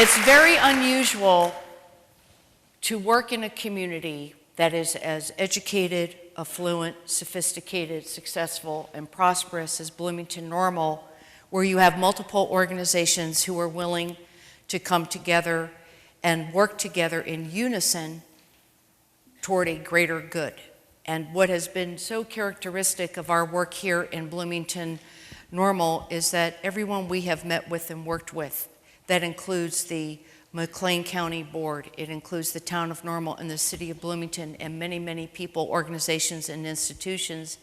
It's very unusual to work in a community that is as educated, affluent, sophisticated, successful, and prosperous as Bloomington Normal, where you have multiple organizations who are willing to come together and work together in unison toward a greater good. And what has been so characteristic of our work here in Bloomington Normal is that everyone we have met with and worked with, that includes the McLean County Board, it includes the town of Normal and the city of Bloomington and many, many people, organizations, and institutions,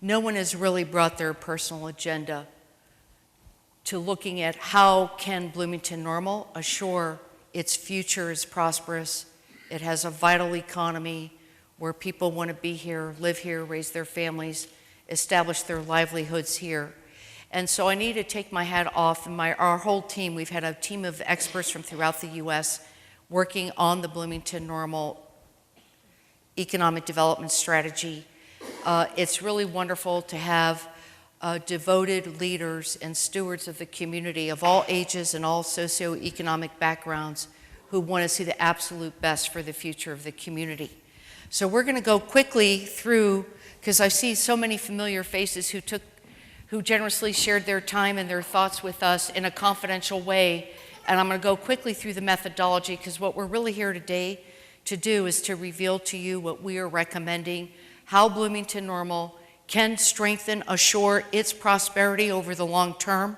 no one has really brought their personal agenda to looking at how can Bloomington Normal assure its future is prosperous, it has a vital economy where people want to be here, live here, raise their families, establish their livelihoods here. And so I need to take my hat off, and our whole team, we've had a team of experts from throughout the U.S. working on the Bloomington Normal economic development strategy. It's really wonderful to have devoted leaders and stewards of the community of all ages and all socioeconomic backgrounds who want to see the absolute best for the future of the community. So we're going to go quickly through, because I see so many familiar faces who generously shared their time and their thoughts with us in a confidential way. And I'm going to go quickly through the methodology, because what we're really here today to do is to reveal to you what we are recommending, how Bloomington Normal can strengthen, assure its prosperity over the long term,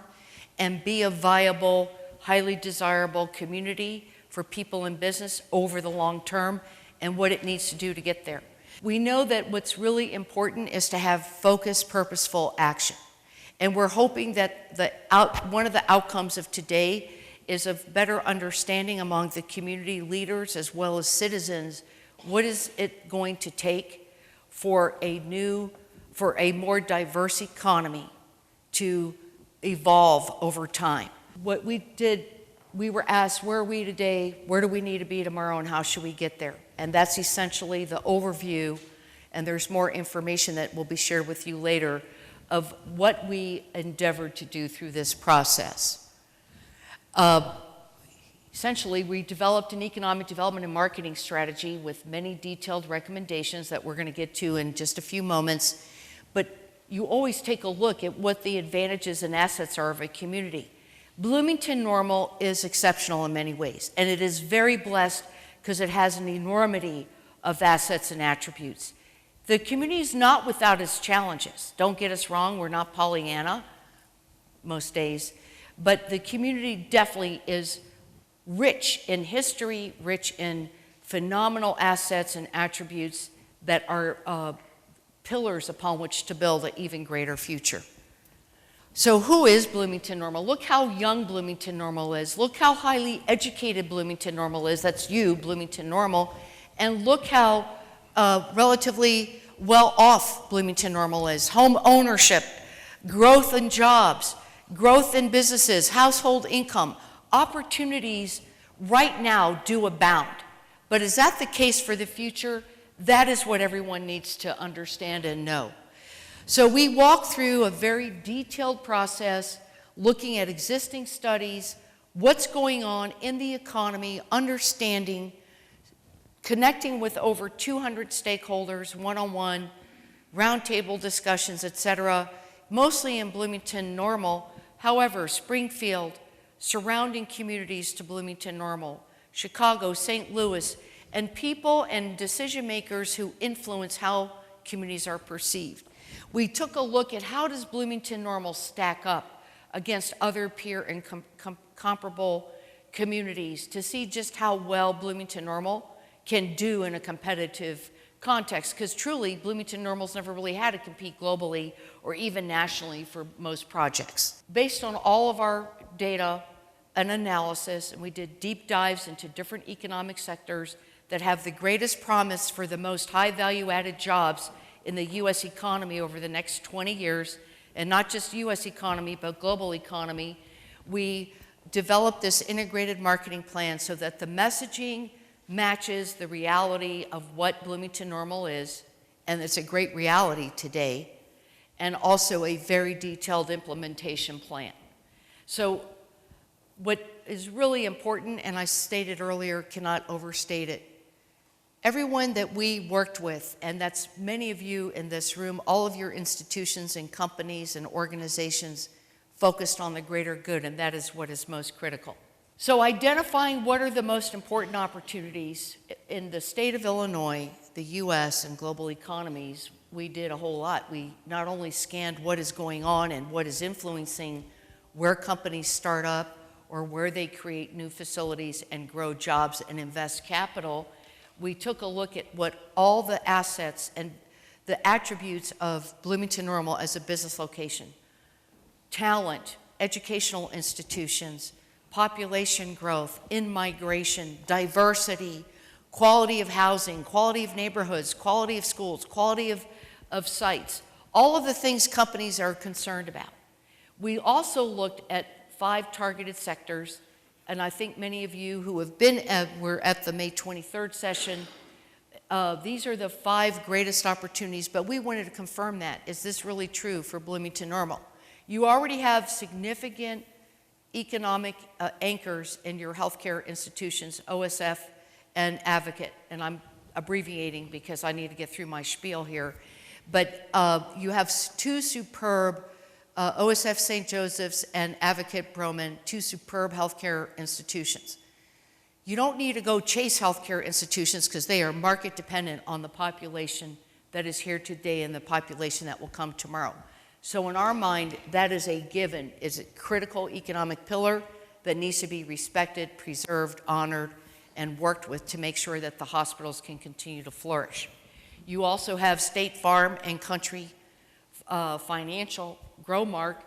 and be a viable, highly desirable community for people in business over the long term, and what it needs to do to get there. We know that what's really important is to have focused, purposeful action. And we're hoping that one of the outcomes of today is a better understanding among the community leaders as well as citizens. What is it going to take for a more diverse economy to evolve over time? What we did, we were asked, where are we today? Where do we need to be tomorrow? And how should we get there? And that's essentially the overview. And there's more information that will be shared with you later of what we endeavored to do through this process. Essentially, we developed an economic development and marketing strategy with many detailed recommendations that we're going to get to in just a few moments. But you always take a look at what the advantages and assets are of a community. Bloomington Normal is exceptional in many ways, and it is very blessed because it has an enormity of assets and attributes. The community is not without its challenges. Don't get us wrong, we're not Pollyanna most days, but the community definitely is rich in history, rich in phenomenal assets and attributes that are pillars upon which to build an even greater future. So who is Bloomington Normal? Look how young Bloomington Normal is. Look how highly educated Bloomington Normal is. That's you, Bloomington Normal. And look how relatively well-off Bloomington Normal is. Home ownership, growth in jobs, growth in businesses, household income, opportunities right now do abound. But is that the case for the future? That is what everyone needs to understand and know. So we walk through a very detailed process, looking at existing studies, what's going on in the economy, understanding, connecting with over 200 stakeholders, one-on-one, roundtable discussions, etc., mostly in Bloomington Normal. However, Springfield, surrounding communities to Bloomington Normal, Chicago, St. Louis, and people and decision makers who influence how communities are perceived. We took a look at how does Bloomington Normal stack up against other peer and comparable communities to see just how well Bloomington Normal can do in a competitive context, because truly Bloomington Normal's never really had to compete globally or even nationally for most projects. Based on all of our data and analysis, and we did deep dives into different economic sectors that have the greatest promise for the most high value added jobs in the US economy over the next 20 years, and not just US economy, but global economy, we developed this integrated marketing plan so that the messaging matches the reality of what Bloomington Normal is, and it's a great reality today, and also a very detailed implementation plan. So what is really important, and I stated earlier, cannot overstate it. Everyone that we worked with, and that's many of you in this room, all of your institutions and companies and organizations focused on the greater good, and that is what is most critical. So identifying what are the most important opportunities in the state of Illinois, the US, and global economies, we did a whole lot. We not only scanned what is going on and what is influencing where companies start up or where they create new facilities and grow jobs and invest capital, we took a look at what all the assets and the attributes of Bloomington Normal as a business location: talent, educational institutions, population growth, in-migration, diversity, quality of housing, quality of neighborhoods, quality of schools, quality of sites, all of the things companies are concerned about. We also looked at 5 targeted sectors, and I think many of you who have been were at the May 23rd session. These are the 5 greatest opportunities, but we wanted to confirm that. Is this really true for Bloomington Normal? You already have significant economic anchors in your healthcare institutions, OSF and Advocate, and I'm abbreviating because I need to get through my spiel here. But you have 2 superb OSF St. Joseph's and Advocate Broman, 2 superb healthcare institutions. You don't need to go chase healthcare institutions because they are market dependent on the population that is here today and the population that will come tomorrow. So in our mind, that is a given. It's a critical economic pillar that needs to be respected, preserved, honored, and worked with to make sure that the hospitals can continue to flourish. You also have State Farm and Country Financial, Growmark,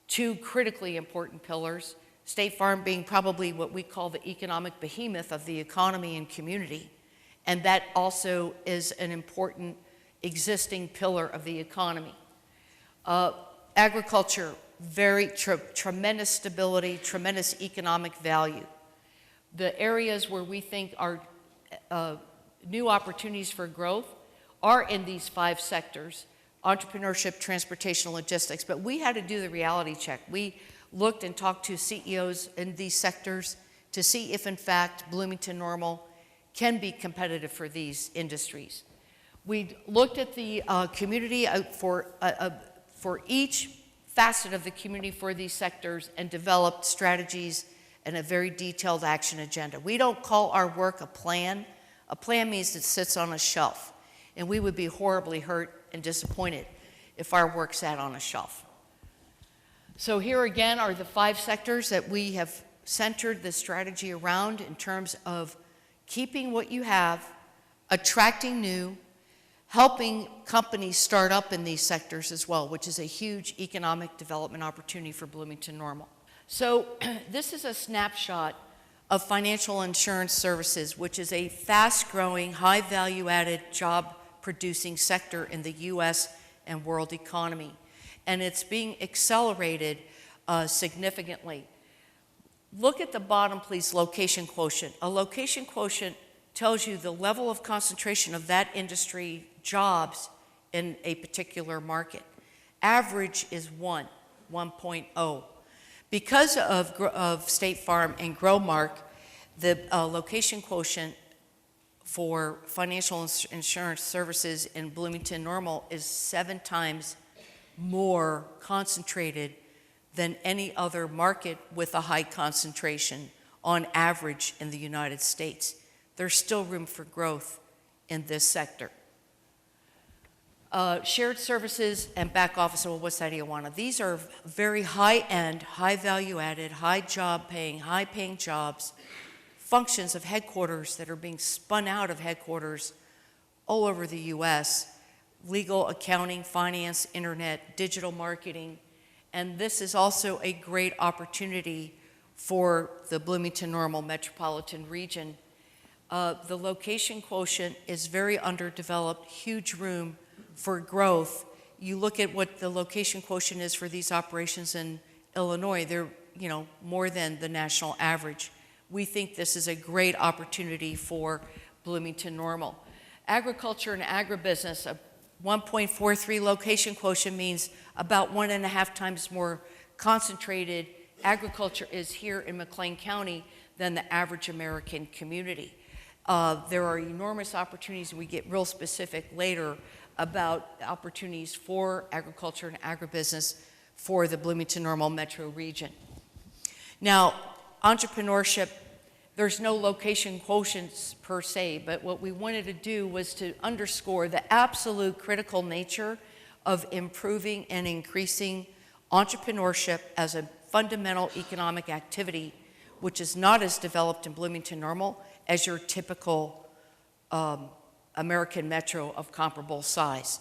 2 critically important pillars. State Farm being probably what we call the economic behemoth of the economy and community. And that also is an important existing pillar of the economy. Agriculture, very tremendous stability, tremendous economic value. The areas where we think are new opportunities for growth are in these 5 sectors: entrepreneurship, transportation, logistics. But we had to do the reality check. We looked and talked to CEOs in these sectors to see if, in fact, Bloomington Normal can be competitive for these industries. We looked at the community for each facet of the community for these sectors and developed strategies and a very detailed action agenda. We don't call our work a plan. A plan means it sits on a shelf, and we would be horribly hurt and disappointed if our work sat on a shelf. So here again are the 5 sectors that we have centered the strategy around in terms of keeping what you have, attracting new, helping companies start up in these sectors as well, which is a huge economic development opportunity for Bloomington Normal. So this is a snapshot of financial insurance services, which is a fast-growing, high-value-added, job-producing sector in the U.S. and world economy. And it's being accelerated significantly. Look at the bottom, please, location quotient. A location quotient tells you the level of concentration of that industry jobs in a particular market. Average is 1.0. Because of State Farm and Growmark, the location quotient for financial insurance services in Bloomington Normal is 7 times more concentrated than any other market with a high concentration on average in the United States. There's still room for growth in this sector. Shared services and back office, well, what's that, Ioanna? These are very high-end, high-value-added, high-job-paying, high-paying jobs, functions of headquarters that are being spun out of headquarters all over the U.S., legal, accounting, finance, internet, digital marketing, and this is also a great opportunity for the Bloomington Normal metropolitan region. The location quotient is very underdeveloped, huge room for growth. You look at what the location quotient is for these operations in Illinois, they're more than the national average. We think this is a great opportunity for Bloomington Normal. Agriculture and agribusiness, a 1.43 location quotient means about 1.5 times more concentrated agriculture is here in McLean County than the average American community. There are enormous opportunities, and we get real specific later about opportunities for agriculture and agribusiness for the Bloomington-Normal metro region. Now, entrepreneurship, there's no location quotients per se, but what we wanted to do was to underscore the absolute critical nature of improving and increasing entrepreneurship as a fundamental economic activity, which is not as developed in Bloomington-Normal as your typical American metro of comparable size.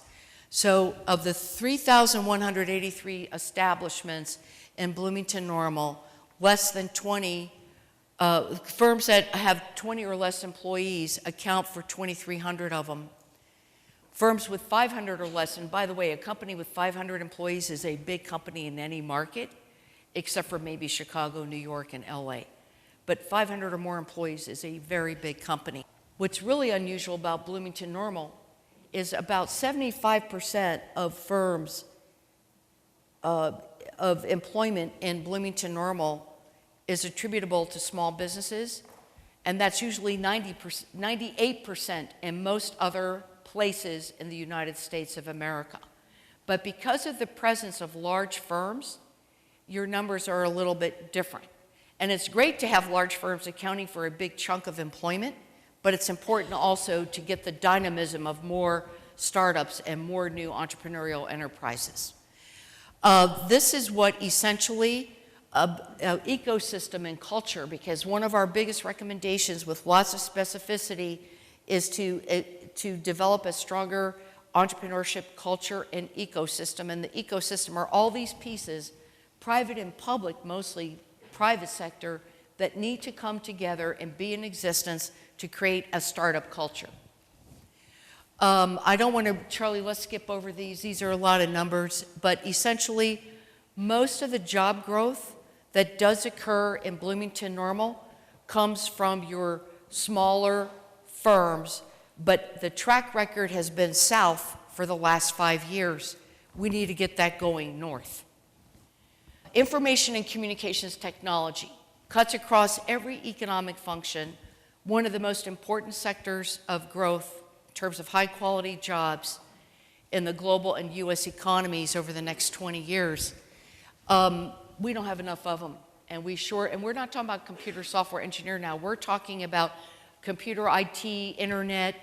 So of the 3,183 establishments in Bloomington-Normal, less than 20 firms that have 20 or less employees account for 2,300 of them. Firms with 500 or less, and by the way, a company with 500 employees is a big company in any market, except for maybe Chicago, New York, and LA. But 500 or more employees is a very big company. What's really unusual about Bloomington-Normal is about 75% of firms of employment in Bloomington-Normal is attributable to small businesses, and that's usually 98% in most other places in the United States of America. But because of the presence of large firms, your numbers are a little bit different. And it's great to have large firms accounting for a big chunk of employment, but it's important also to get the dynamism of more startups and more new entrepreneurial enterprises. This is what essentially ecosystem and culture, because one of our biggest recommendations with lots of specificity is to develop a stronger entrepreneurship culture and ecosystem. And the ecosystem are all these pieces, private and public, mostly private sector, that need to come together and be in existence to create a startup culture. I don't want to, Charlie, let's skip over these. These are a lot of numbers, but essentially most of the job growth that does occur in Bloomington-Normal comes from your smaller firms, but the track record has been south for the last 5 years. We need to get that going north. Information and communications technology cuts across every economic function, one of the most important sectors of growth in terms of high-quality jobs in the global and U.S. economies over the next 20 years. We don't have enough of them, and we're not talking about computer software engineer now. We're talking about computer IT, internet,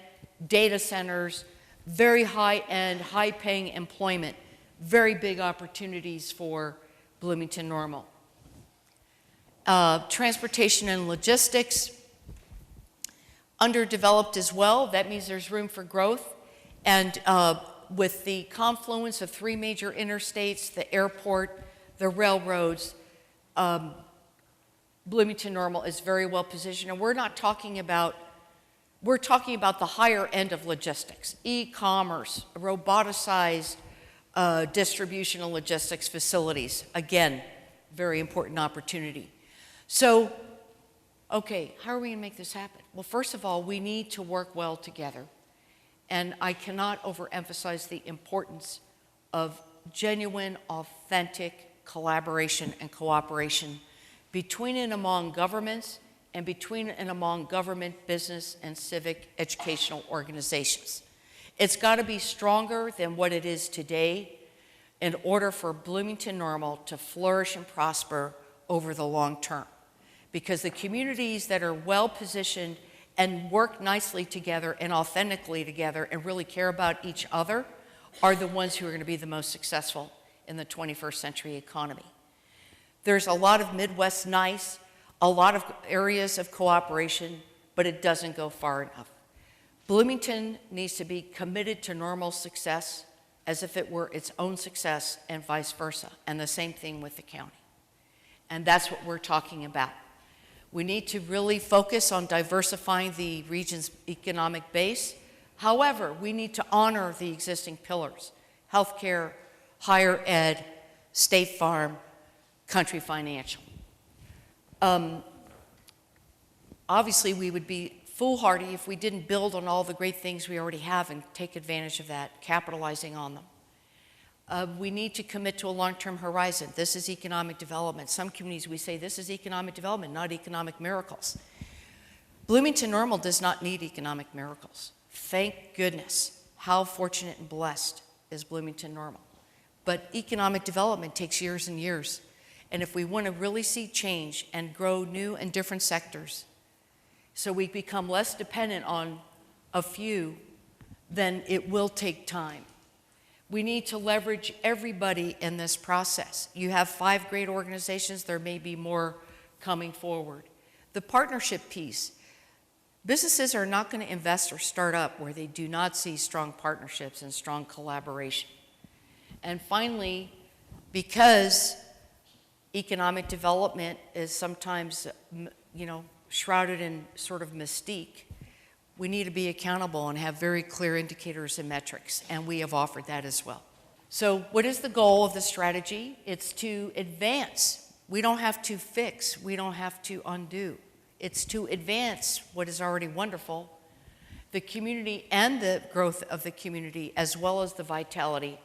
data centers, very high-end, high-paying employment, very big opportunities for Bloomington-Normal. Transportation and logistics, underdeveloped as well. That means there's room for growth. And with the confluence of 3 major interstates, the airport, the railroads, Bloomington-Normal is very well positioned. And we're talking about the higher end of logistics, e-commerce, roboticized distribution and logistics facilities. Again, very important opportunity. So, okay, how are we going to make this happen? Well, first of all, we need to work well together. And I cannot overemphasize the importance of genuine, authentic collaboration and cooperation between and among governments and between and among government, business, and civic educational organizations. It's got to be stronger than what it is today in order for Bloomington-Normal to flourish and prosper over the long term. Because the communities that are well positioned and work nicely together and authentically together and really care about each other are the ones who are going to be the most successful in the 21st century economy. There's a lot of Midwest nice, a lot of areas of cooperation, but it doesn't go far enough. Bloomington needs to be committed to Normal success as if it were its own success and vice versa, and the same thing with the county. And that's what we're talking about. We need to really focus on diversifying the region's economic base. However, we need to honor the existing pillars: healthcare, higher ed, State Farm, Country Financial. Obviously, we would be foolhardy if we didn't build on all the great things we already have and take advantage of that, capitalizing on them. We need to commit to a long-term horizon. This is economic development. Some communities, we say this is economic development, not economic miracles. Bloomington Normal does not need economic miracles. Thank goodness. How fortunate and blessed is Bloomington Normal. But economic development takes years and years. And if we want to really see change and grow new and different sectors, so we become less dependent on a few, then it will take time. We need to leverage everybody in this process. You have 5 great organizations, there may be more coming forward. The partnership piece. Businesses are not going to invest or start up where they do not see strong partnerships and strong collaboration. And finally, because economic development is sometimes, shrouded in sort of mystique, we need to be accountable and have very clear indicators and metrics, and we have offered that as well. So what is the goal of the strategy? It's to advance. We don't have to fix. We don't have to undo. It's to advance what is already wonderful, the community and the growth of the community, as well as the vitality,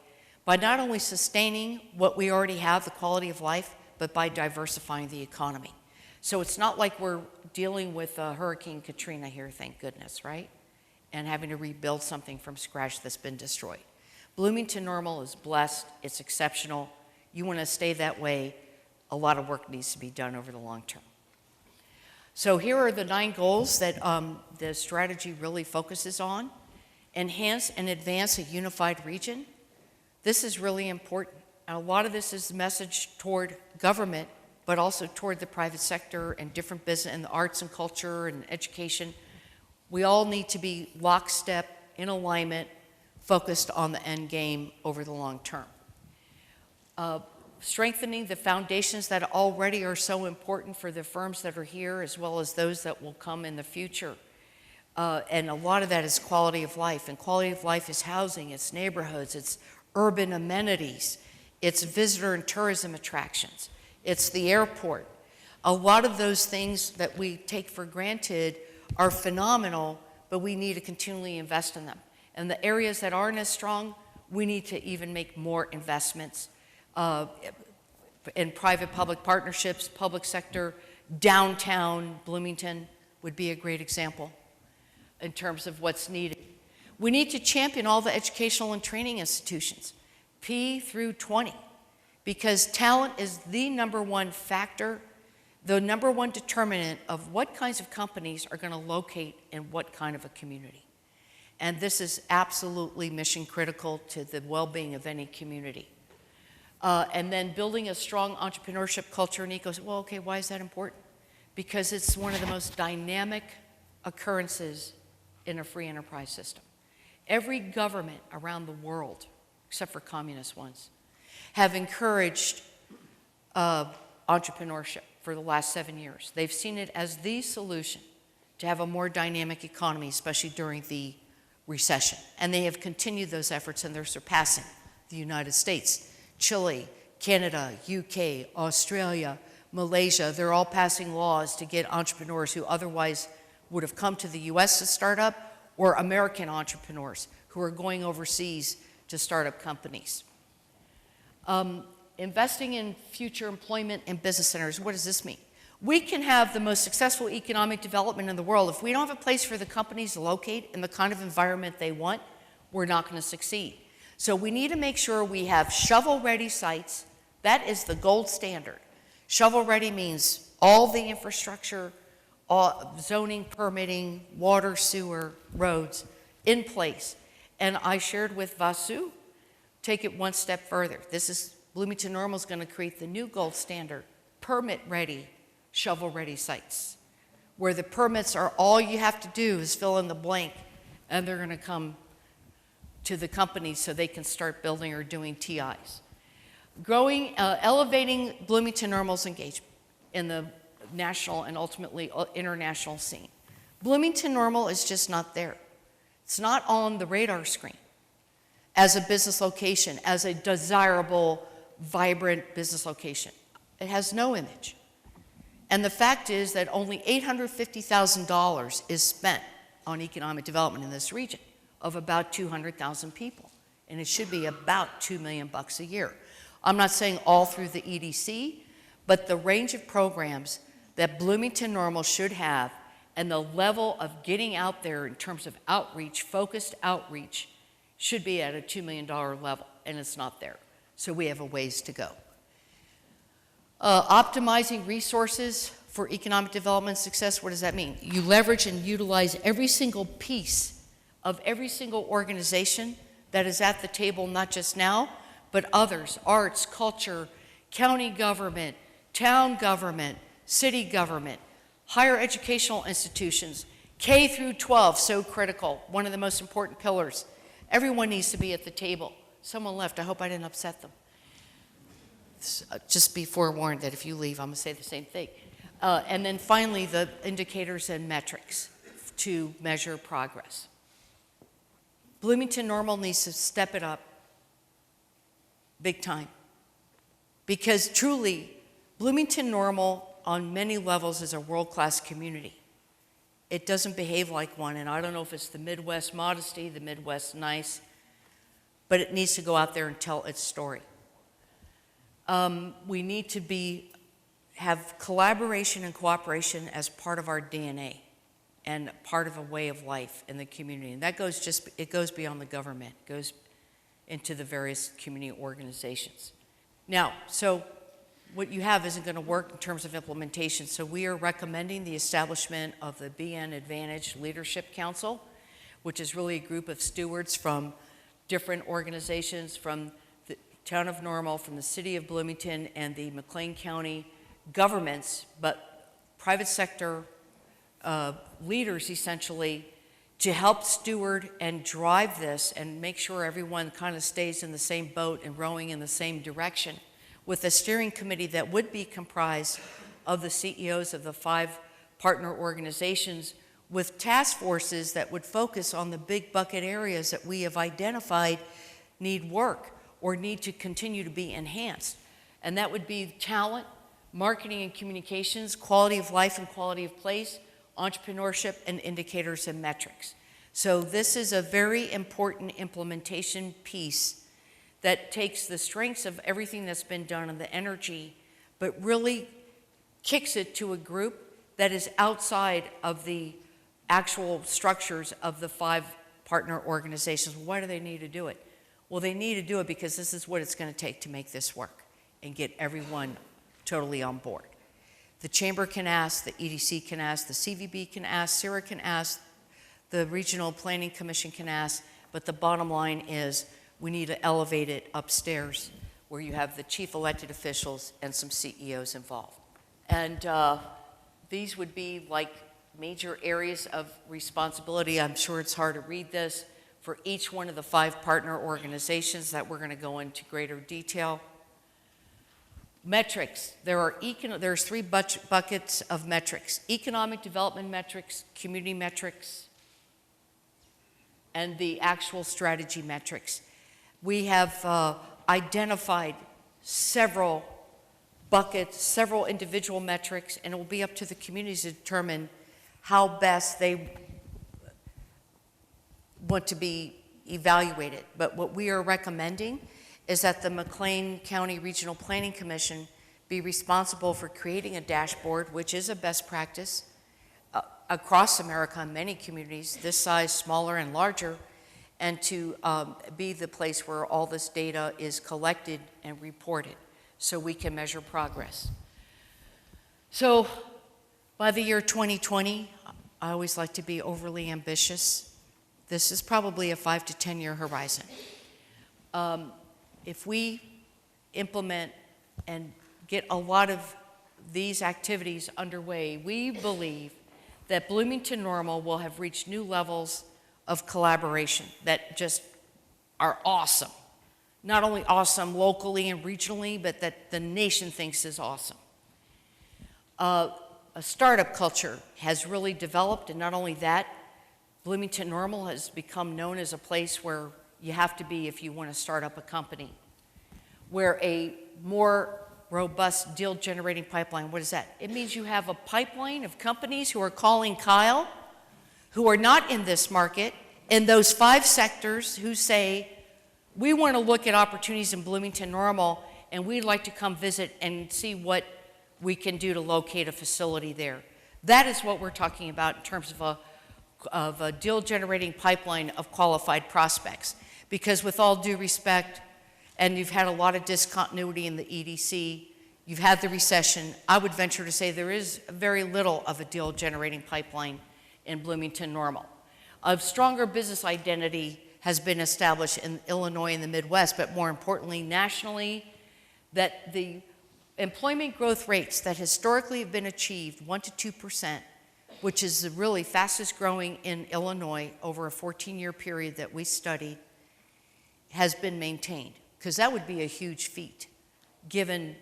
by not only sustaining what we already have, the quality of life, but by diversifying the economy. So it's not like we're dealing with Hurricane Katrina here, thank goodness, right? And having to rebuild something from scratch that's been destroyed. Bloomington Normal is blessed, it's exceptional. You want to stay that way, a lot of work needs to be done over the long term. So here are the 9 goals that the strategy really focuses on. Enhance and advance a unified region. This is really important. And a lot of this is the message toward government, but also toward the private sector and different business and the arts and culture and education. We all need to be lockstep, in alignment, focused on the end game over the long term. Strengthening the foundations that already are so important for the firms that are here, as well as those that will come in the future. And a lot of that is quality of life. And quality of life is housing, it's neighborhoods, it's urban amenities, it's visitor and tourism attractions. It's the airport. A lot of those things that we take for granted are phenomenal, but we need to continually invest in them. And the areas that aren't as strong, we need to even make more investments in private-public partnerships, public sector. Downtown Bloomington would be a great example in terms of what's needed. We need to champion all the educational and training institutions, P through 20. Because talent is the #1 factor, the #1 determinant of what kinds of companies are going to locate in what kind of a community. And this is absolutely mission critical to the well-being of any community. And then building a strong entrepreneurship culture and ecosystem. Well, okay, why is that important? Because it's one of the most dynamic occurrences in a free enterprise system. Every government around the world, except for communist ones, have encouraged entrepreneurship for the last 7 years. They've seen it as the solution to have a more dynamic economy, especially during the recession. And they have continued those efforts, and they're surpassing the United States, Chile, Canada, UK, Australia, Malaysia. They're all passing laws to get entrepreneurs who otherwise would have come to the US to start up, or American entrepreneurs who are going overseas to start up companies. Investing in future employment and business centers. What does this mean? We can have the most successful economic development in the world. If we don't have a place for the companies to locate in the kind of environment they want, we're not going to succeed. So we need to make sure we have shovel-ready sites. That is the gold standard. Shovel-ready means all the infrastructure, all zoning, permitting, water, sewer, roads in place. And I shared with Vasu, take it one step further. This is Bloomington Normal is going to create the new gold standard, permit-ready, shovel-ready sites, where the permits are all you have to do is fill in the blank, and they're going to come to the companies so they can start building or doing TIs. Elevating Bloomington Normal's engagement in the national and ultimately international scene. Bloomington Normal is just not there. It's not on the radar screen as a business location, as a desirable, vibrant business location. It has no image. And the fact is that only $850,000 is spent on economic development in this region of about 200,000 people and it should be about $2 million a year. I'm not saying all through the EDC, but the range of programs that Bloomington Normal should have and the level of getting out there in terms of outreach, focused outreach, should be at a $2 million level, and it's not there. So we have a ways to go. Optimizing resources for economic development success, what does that mean? You leverage and utilize every single piece of every single organization that is at the table, not just now, but others, arts, culture, county government, town government, city government, higher educational institutions, K through 12, so critical, one of the most important pillars. Everyone needs to be at the table. Someone left, I hope I didn't upset them. Just be forewarned that if you leave, I'm gonna say the same thing. And then finally, the indicators and metrics to measure progress. Bloomington Normal needs to step it up big time. Because truly, Bloomington Normal on many levels is a world-class community. It doesn't behave like one, and I don't know if it's the Midwest modesty, the Midwest nice, but it needs to go out there and tell its story. We need to have collaboration and cooperation as part of our DNA and part of a way of life in the community. And that it goes beyond the government, it goes into the various community organizations. Now, so what you have isn't going to work in terms of implementation, so we are recommending the establishment of the BNAdvantage Leadership Council, which is really a group of stewards from different organizations, from the town of Normal, from the city of Bloomington, and the McLean County governments, but private sector leaders essentially, to help steward and drive this and make sure everyone kind of stays in the same boat and rowing in the same direction, with a steering committee that would be comprised of the CEOs of the 5 partner organizations, with task forces that would focus on the big bucket areas that we have identified need work or need to continue to be enhanced. And that would be talent, marketing and communications, quality of life and quality of place, entrepreneurship, and indicators and metrics. So this is a very important implementation piece that takes the strengths of everything that's been done and the energy, but really kicks it to a group that is outside of the actual structures of the 5 partner organizations. Why do they need to do it? Well, they need to do it because this is what it's going to take to make this work and get everyone totally on board. The Chamber can ask, the EDC can ask, the CVB can ask, CIRA can ask, the Regional Planning Commission can ask, but the bottom line is we need to elevate it upstairs where you have the chief elected officials and some CEOs involved. And these would be like major areas of responsibility. I'm sure it's hard to read this for each one of the 5 partner organizations that we're going to go into greater detail. Metrics, there's 3 buckets of metrics: economic development metrics, community metrics, and the actual strategy metrics. We have identified several buckets, several individual metrics, and it will be up to the communities to determine how best they want to be evaluated. But what we are recommending is that the McLean County Regional Planning Commission be responsible for creating a dashboard, which is a best practice across America in many communities, this size, smaller and larger, and to be the place where all this data is collected and reported so we can measure progress. So by the year 2020, I always like to be overly ambitious. This is probably a 5 to 10 year horizon. If we implement and get a lot of these activities underway, we believe that Bloomington Normal will have reached new levels of collaboration that just are awesome. Not only awesome locally and regionally, but that the nation thinks is awesome. A startup culture has really developed, and not only that, Bloomington Normal has become known as a place where you have to be if you want to start up a company, where a more robust deal generating pipeline, what is that? It means you have a pipeline of companies who are calling Kyle, who are not in this market, in those 5 sectors, who say, we want to look at opportunities in Bloomington Normal, and we'd like to come visit and see what we can do to locate a facility there. That is what we're talking about in terms of a deal-generating pipeline of qualified prospects. Because with all due respect, and you've had a lot of discontinuity in the EDC, you've had the recession, I would venture to say there is very little of a deal-generating pipeline in Bloomington Normal. A stronger business identity has been established in Illinois and the Midwest, but more importantly, nationally, that the employment growth rates that historically have been achieved, 1 to 2%, which is the really fastest growing in Illinois over a 14-year period that we studied, has been maintained. Because that would be a huge feat, given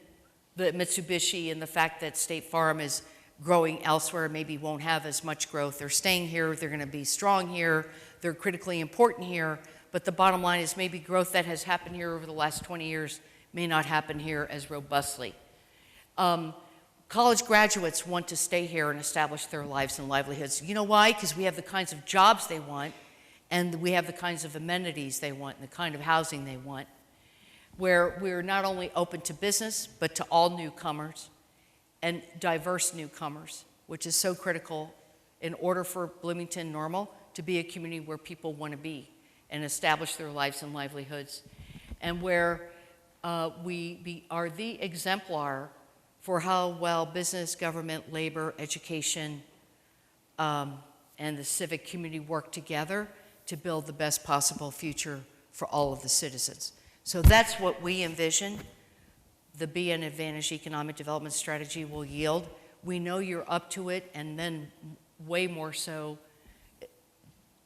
the Mitsubishi and the fact that State Farm is growing elsewhere, maybe won't have as much growth. They're staying here, they're going to be strong here, they're critically important here, but the bottom line is maybe growth that has happened here over the last 20 years may not happen here as robustly. College graduates want to stay here and establish their lives and livelihoods. You know why? Because we have the kinds of jobs they want, and we have the kinds of amenities they want, and the kind of housing they want, where we're not only open to business, but to all newcomers and diverse newcomers, which is so critical in order for Bloomington Normal to be a community where people want to be and establish their lives and livelihoods, and where we are the exemplar for how well business, government, labor, education, and the civic community work together to build the best possible future for all of the citizens. So that's what we envision the BNAdvantage economic development strategy will yield. We know you're up to it, and then way more so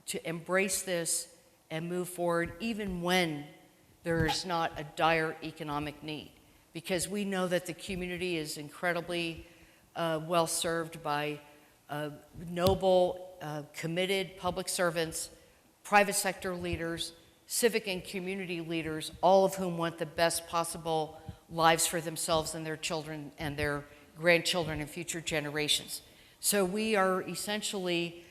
to embrace this and move forward even when there is not a dire economic need. Because we know that the community is incredibly well served by noble, committed public servants, private sector leaders, civic and community leaders, all of whom want the best possible lives for themselves and their children and their grandchildren and future generations. So we are essentially,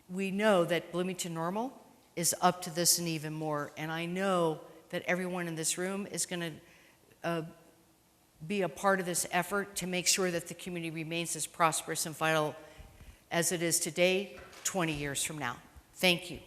we know that Bloomington Normal is up to this and even more. And I know that everyone in this room is going to be a part of this effort to make sure that the community remains as prosperous and vital as it is today, 20 years from now. Thank you.